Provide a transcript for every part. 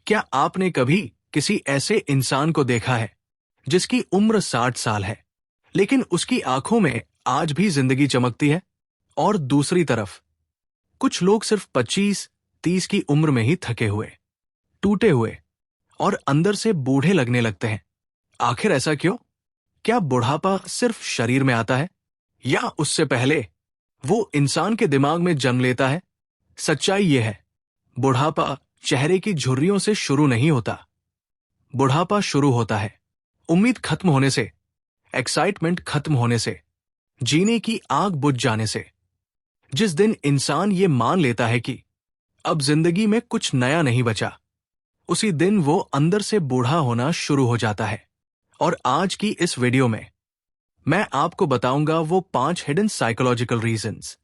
क्या आपने कभी किसी ऐसे इंसान को देखा है जिसकी उम्र 60 साल है, लेकिन उसकी आंखों में आज भी जिंदगी चमकती है? और दूसरी तरफ कुछ लोग सिर्फ 25-30 की उम्र में ही थके हुए, टूटे हुए और अंदर से बूढ़े लगने लगते हैं। आखिर ऐसा क्यों? क्या बुढ़ापा सिर्फ शरीर में आता है, या उससे पहले वो इंसान के दिमाग में जन्म लेता है? सच्चाई यह है, बुढ़ापा चेहरे की झुर्रियों से शुरू नहीं होता। बुढ़ापा शुरू होता है उम्मीद खत्म होने से, एक्साइटमेंट खत्म होने से, जीने की आग बुझ जाने से। जिस दिन इंसान ये मान लेता है कि अब जिंदगी में कुछ नया नहीं बचा, उसी दिन वो अंदर से बूढ़ा होना शुरू हो जाता है। और आज की इस वीडियो में मैं आपको बताऊंगा वो 5 हिडन साइकोलॉजिकल रीजंस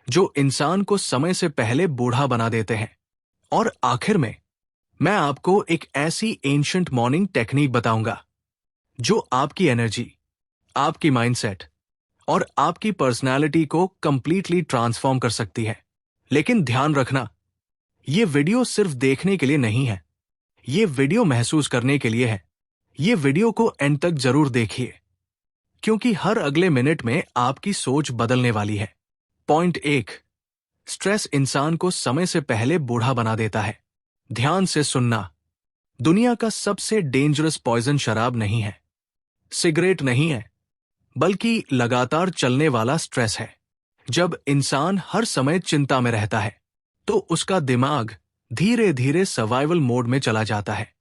जो इंसान को समय से पहले बूढ़ा बना देते हैं। और आखिर में मैं आपको एक ऐसी एंशिएंट मॉर्निंग टेक्निक बताऊंगा जो आपकी एनर्जी, आपकी माइंडसेट और आपकी पर्सनालिटी को कंप्लीटली ट्रांसफॉर्म कर सकती है। लेकिन ध्यान रखना, ये वीडियो सिर्फ देखने के लिए नहीं है, ये वीडियो महसूस करने के लिए है। ये वीडियो को एंड तक जरूर देखिए, क्योंकि हर अगले मिनट में आपकी सोच बदलने वाली है। पॉइंट 1, स्ट्रेस इंसान को समय से पहले बूढ़ा बना देता है। ध्यान से सुनना, दुनिया का सबसे डेंजरस पॉइजन शराब नहीं है, सिगरेट नहीं है, बल्कि लगातार चलने वाला स्ट्रेस है। जब इंसान हर समय चिंता में रहता है, तो उसका दिमाग धीरे धीरे सर्वाइवल मोड में चला जाता है।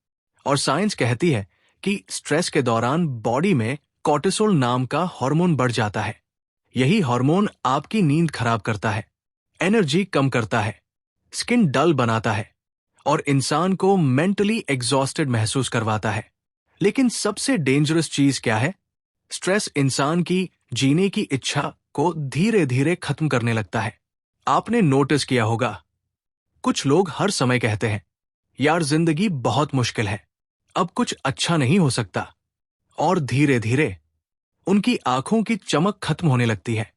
और साइंस कहती है कि स्ट्रेस के दौरान बॉडी में कॉर्टिसोल नाम का हार्मोन बढ़ जाता है। यही हार्मोन आपकी नींद खराब करता है, एनर्जी कम करता है, स्किन डल बनाता है और इंसान को मेंटली एग्जॉस्टेड महसूस करवाता है। लेकिन सबसे डेंजरस चीज क्या है? स्ट्रेस इंसान की जीने की इच्छा को धीरे धीरे खत्म करने लगता है। आपने नोटिस किया होगा, कुछ लोग हर समय कहते हैं, यार जिंदगी बहुत मुश्किल है, अब कुछ अच्छा नहीं हो सकता। और धीरे धीरे उनकी आंखों की चमक खत्म होने लगती है,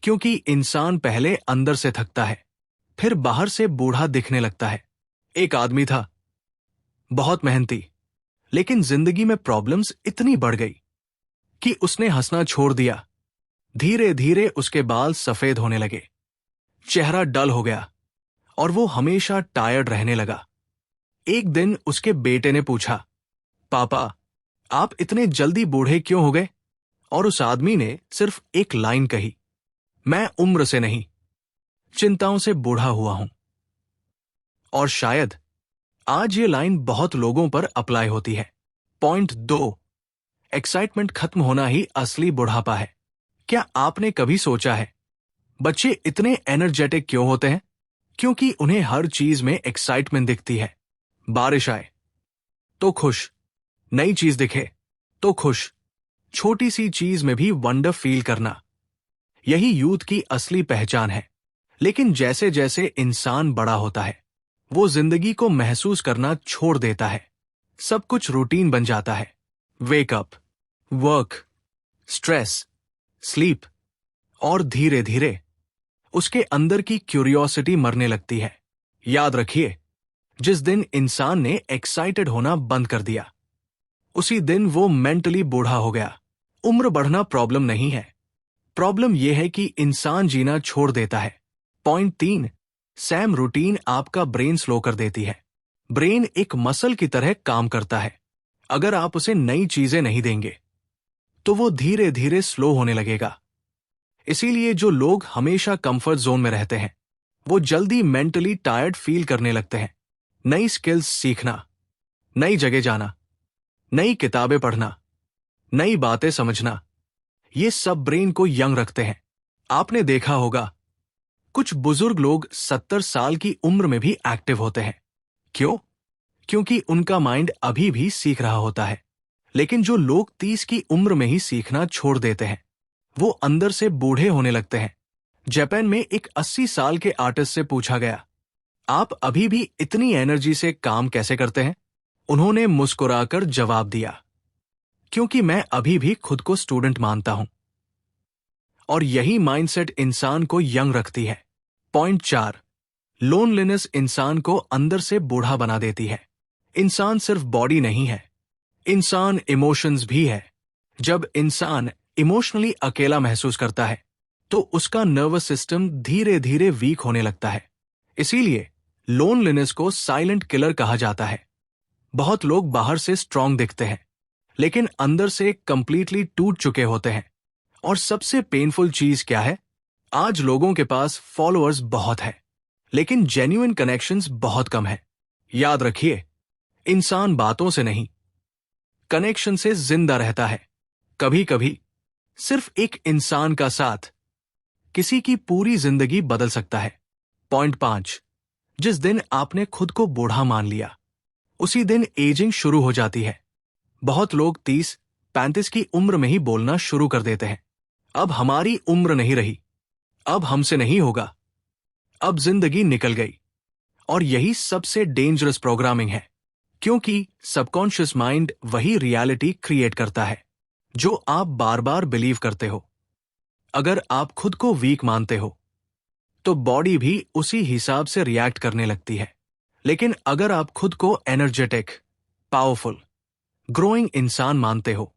क्योंकि इंसान पहले अंदर से थकता है, फिर बाहर से बूढ़ा दिखने लगता है। एक आदमी था, बहुत मेहनती, लेकिन जिंदगी में प्रॉब्लम्स इतनी बढ़ गई कि उसने हंसना छोड़ दिया। धीरे धीरे उसके बाल सफेद होने लगे, चेहरा डल हो गया और वो हमेशा टायर्ड रहने लगा। एक दिन उसके बेटे ने पूछा, पापा, आप इतने जल्दी बूढ़े क्यों हो गए? और उस आदमी ने सिर्फ एक लाइन कही, मैं उम्र से नहीं, चिंताओं से बूढ़ा हुआ हूं। और शायद आज ये लाइन बहुत लोगों पर अप्लाई होती है। पॉइंट 2, एक्साइटमेंट खत्म होना ही असली बुढ़ापा है। क्या आपने कभी सोचा है, बच्चे इतने एनर्जेटिक क्यों होते हैं? क्योंकि उन्हें हर चीज में एक्साइटमेंट दिखती है। बारिश आए तो खुश, नई चीज दिखे तो खुश, छोटी सी चीज में भी वंडर फील करना, यही यूथ की असली पहचान है। लेकिन जैसे जैसे इंसान बड़ा होता है, वो जिंदगी को महसूस करना छोड़ देता है। सब कुछ रूटीन बन जाता है, वेकअप, वर्क, स्ट्रेस, स्लीप, और धीरे धीरे उसके अंदर की क्यूरियोसिटी मरने लगती है। याद रखिए, जिस दिन इंसान ने एक्साइटेड होना बंद कर दिया, उसी दिन वो मेंटली बूढ़ा हो गया। उम्र बढ़ना प्रॉब्लम नहीं है, प्रॉब्लम यह है कि इंसान जीना छोड़ देता है। पॉइंट 3, सैम रूटीन आपका ब्रेन स्लो कर देती है। ब्रेन एक मसल की तरह काम करता है। अगर आप उसे नई चीजें नहीं देंगे, तो वो धीरे धीरे स्लो होने लगेगा। इसीलिए जो लोग हमेशा कंफर्ट जोन में रहते हैं, वो जल्दी मेंटली टायर्ड फील करने लगते हैं। नई स्किल्स सीखना, नई जगह जाना, नई किताबें पढ़ना, नई बातें समझना, ये सब ब्रेन को यंग रखते हैं। आपने देखा होगा, कुछ बुजुर्ग लोग 70 साल की उम्र में भी एक्टिव होते हैं। क्यों? क्योंकि उनका माइंड अभी भी सीख रहा होता है। लेकिन जो लोग 30 की उम्र में ही सीखना छोड़ देते हैं, वो अंदर से बूढ़े होने लगते हैं। जापान में एक 80 साल के आर्टिस्ट से पूछा गया, आप अभी भी इतनी एनर्जी से काम कैसे करते हैं? उन्होंने मुस्कुराकर जवाब दिया, क्योंकि मैं अभी भी खुद को स्टूडेंट मानता हूं। और यही माइंडसेट इंसान को यंग रखती है। पॉइंट 4, लोनलीनेस इंसान को अंदर से बूढ़ा बना देती है। इंसान सिर्फ बॉडी नहीं है, इंसान इमोशंस भी है। जब इंसान इमोशनली अकेला महसूस करता है तो उसका नर्वस सिस्टम धीरे धीरे वीक होने लगता है। इसीलिए लोनलीनेस को साइलेंट किलर कहा जाता है। बहुत लोग बाहर से स्ट्रांग दिखते हैं लेकिन अंदर से कंप्लीटली टूट चुके होते हैं। और सबसे पेनफुल चीज क्या है? आज लोगों के पास फॉलोअर्स बहुत है लेकिन जेन्युइन कनेक्शंस बहुत कम है। याद रखिए, इंसान बातों से नहीं, कनेक्शन से जिंदा रहता है। कभी कभी सिर्फ एक इंसान का साथ किसी की पूरी जिंदगी बदल सकता है। पॉइंट 5, जिस दिन आपने खुद को बूढ़ा मान लिया उसी दिन एजिंग शुरू हो जाती है। बहुत लोग 30-35 की उम्र में ही बोलना शुरू कर देते हैं, अब हमारी उम्र नहीं रही, अब हमसे नहीं होगा, अब जिंदगी निकल गई। और यही सबसे डेंजरस प्रोग्रामिंग है, क्योंकि सबकॉन्शियस माइंड वही रियलिटी क्रिएट करता है जो आप बार बार बिलीव करते हो। अगर आप खुद को वीक मानते हो तो बॉडी भी उसी हिसाब से रिएक्ट करने लगती है। लेकिन अगर आप खुद को एनर्जेटिक, पावरफुल, ग्रोइंग इंसान मानते हो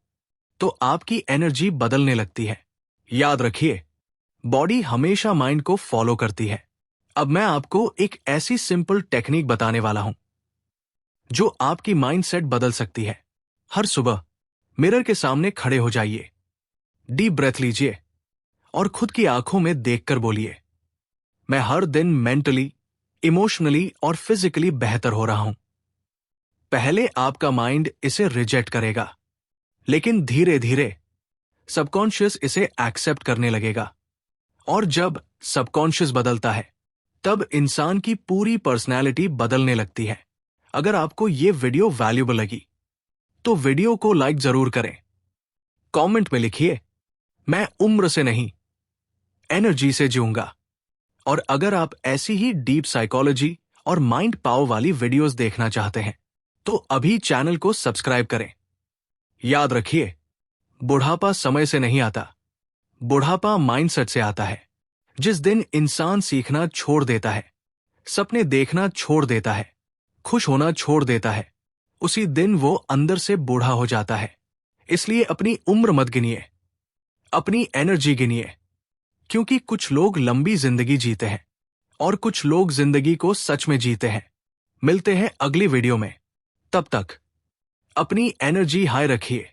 तो आपकी एनर्जी बदलने लगती है। याद रखिए, बॉडी हमेशा माइंड को फॉलो करती है। अब मैं आपको एक ऐसी सिंपल टेक्निक बताने वाला हूं जो आपकी माइंडसेट बदल सकती है। हर सुबह मिरर के सामने खड़े हो जाइए, डीप ब्रेथ लीजिए और खुद की आंखों में देखकर बोलिए, मैं हर दिन मेंटली, इमोशनली और फिजिकली बेहतर हो रहा हूं। पहले आपका माइंड इसे रिजेक्ट करेगा लेकिन धीरे धीरे सबकॉन्शियस इसे एक्सेप्ट करने लगेगा। और जब सबकॉन्शियस बदलता है तब इंसान की पूरी पर्सनैलिटी बदलने लगती है। अगर आपको ये वीडियो वैल्यूएबल लगी तो वीडियो को लाइक जरूर करें। कमेंट में लिखिए, मैं उम्र से नहीं, एनर्जी से जीऊंगा। और अगर आप ऐसी ही डीप साइकोलॉजी और माइंड पावर वाली वीडियोस देखना चाहते हैं तो अभी चैनल को सब्सक्राइब करें। याद रखिए, बुढ़ापा समय से नहीं आता, बुढ़ापा माइंडसेट से आता है। जिस दिन इंसान सीखना छोड़ देता है, सपने देखना छोड़ देता है, खुश होना छोड़ देता है, उसी दिन वो अंदर से बूढ़ा हो जाता है। इसलिए अपनी उम्र मत गिनिए, अपनी एनर्जी गिनिए, क्योंकि कुछ लोग लंबी जिंदगी जीते हैं और कुछ लोग जिंदगी को सच में जीते हैं। मिलते हैं अगली वीडियो में, तब तक अपनी एनर्जी हाई रखिए।